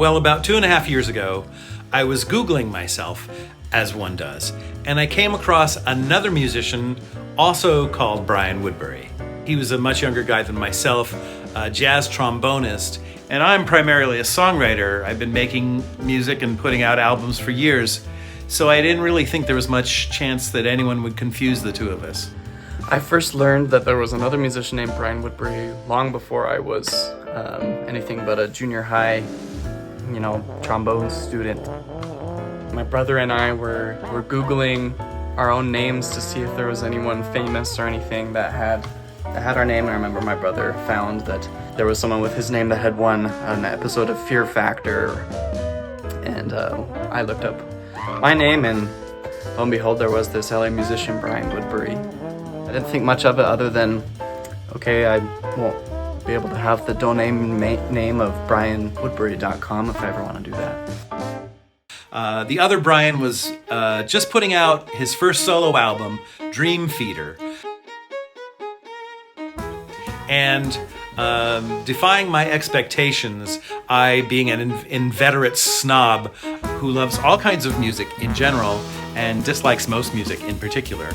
Well, about 2.5 years ago, I was Googling myself, as one does, and I came across another musician also called Brian Woodbury. He was a much younger guy than myself, a jazz trombonist, and I'm primarily a songwriter. I've been making music and putting out albums for years, so I didn't really think there was much chance that anyone would confuse the two of us. I first learned that there was another musician named Brian Woodbury long before I was anything but a junior high, trombone student. My brother and I were Googling our own names to see if there was anyone famous or anything that had our name. And I remember my brother found that there was someone with his name that had won an episode of Fear Factor, and I looked up my name, and lo and behold, there was this LA musician, Brian Woodbury. I didn't think much of it other than, okay, I won't be able to have the domain name of brianwoodbury.com if I ever want to do that. The other Brian was just putting out his first solo album, Dream Feeder. And defying my expectations, I, being an inveterate snob who loves all kinds of music in general and dislikes most music in particular,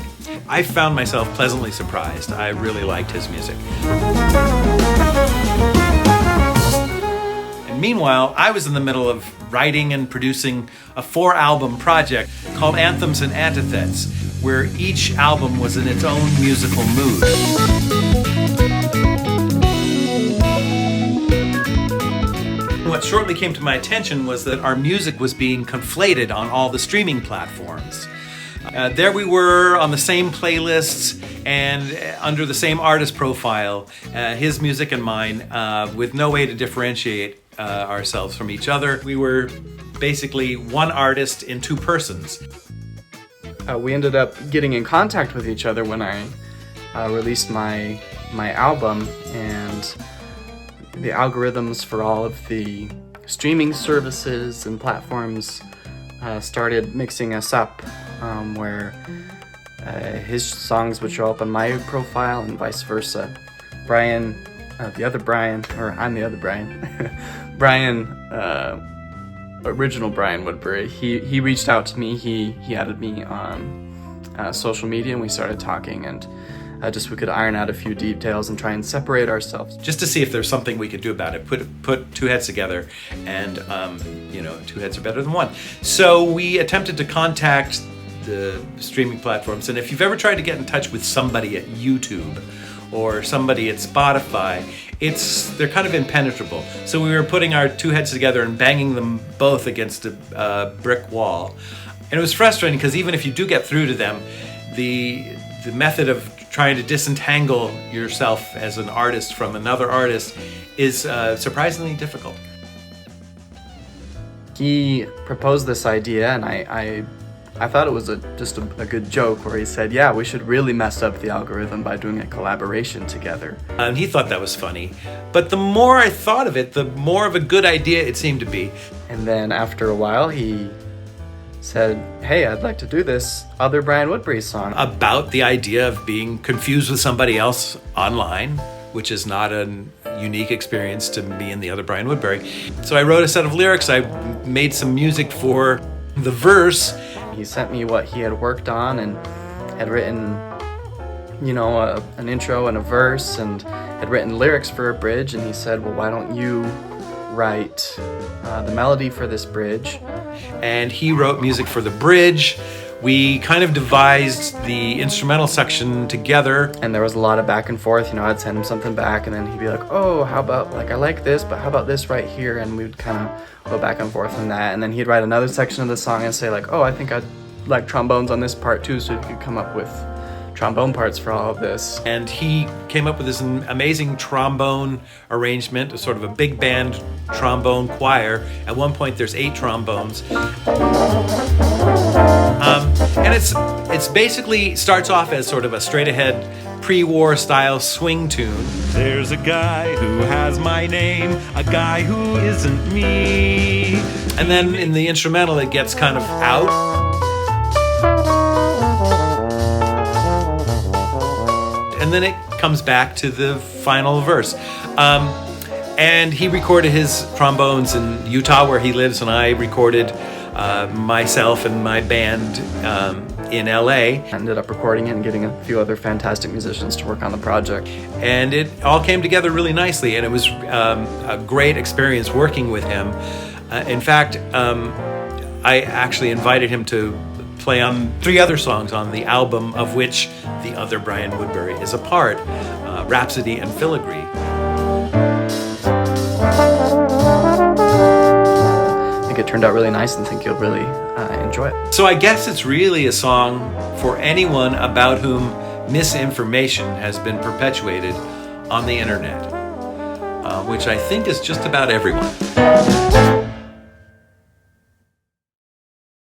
I found myself pleasantly surprised. I really liked his music. And meanwhile, I was in the middle of writing and producing a 4-album project called Anthems and Antithetes, where each album was in its own musical mood. What shortly came to my attention was that our music was being conflated on all the streaming platforms. There we were on the same playlists and under the same artist profile, his music and mine, with no way to differentiate ourselves from each other. We were basically one artist in two persons. We ended up getting in contact with each other when I released my album, and the algorithms for all of the streaming services and platforms started mixing us up, where his songs would show up on my profile and vice versa. Brian, the other Brian, or I'm the other Brian, original Brian Woodbury, he reached out to me, he added me on social media, and we started talking, and just we could iron out a few details and try and separate ourselves. Just to see if there's something we could do about it. Put two heads together, and two heads are better than one. So we attempted to contact the streaming platforms, and if you've ever tried to get in touch with somebody at YouTube or somebody at Spotify, they're kind of impenetrable. So we were putting our two heads together and banging them both against a brick wall. And it was frustrating because even if you do get through to them, the method of trying to disentangle yourself as an artist from another artist is surprisingly difficult. He proposed this idea, and I thought it was just a good joke where he said, yeah, we should really mess up the algorithm by doing a collaboration together. And he thought that was funny. But the more I thought of it, the more of a good idea it seemed to be. And then after a while, he said, hey, I'd like to do this other Brian Woodbury song. About the idea of being confused with somebody else online, which is not a unique experience to me and the other Brian Woodbury. So I wrote a set of lyrics. I made some music for the verse. He sent me what he had worked on and had written, an intro and a verse, and had written lyrics for a bridge, and he said, well, why don't you write the melody for this bridge? And he wrote music for the bridge. We kind of devised the instrumental section together. And there was a lot of back and forth. I'd send him something back, and then he'd be like, oh, how about, I like this, but how about this right here? And we'd kind of go back and forth on that. And then he'd write another section of the song and say, oh, I think I'd like trombones on this part too, so he could come up with trombone parts for all of this. And he came up with this amazing trombone arrangement, sort of a big band trombone choir. At one point there's 8 trombones. And it's basically starts off as sort of a straight ahead pre-war style swing tune. There's a guy who has my name, a guy who isn't me. And then in the instrumental it gets kind of out. And then it comes back to the final verse. And he recorded his trombones in Utah, where he lives, and I recorded myself and my band in LA. Ended up recording it and getting a few other fantastic musicians to work on the project. And it all came together really nicely, and it was a great experience working with him. In fact, I actually invited him to play on 3 other songs on the album, of which the other Brian Woodbury is a part, Rhapsody and Filigree. I think it turned out really nice and think you'll really enjoy it. So I guess it's really a song for anyone about whom misinformation has been perpetuated on the internet, which I think is just about everyone.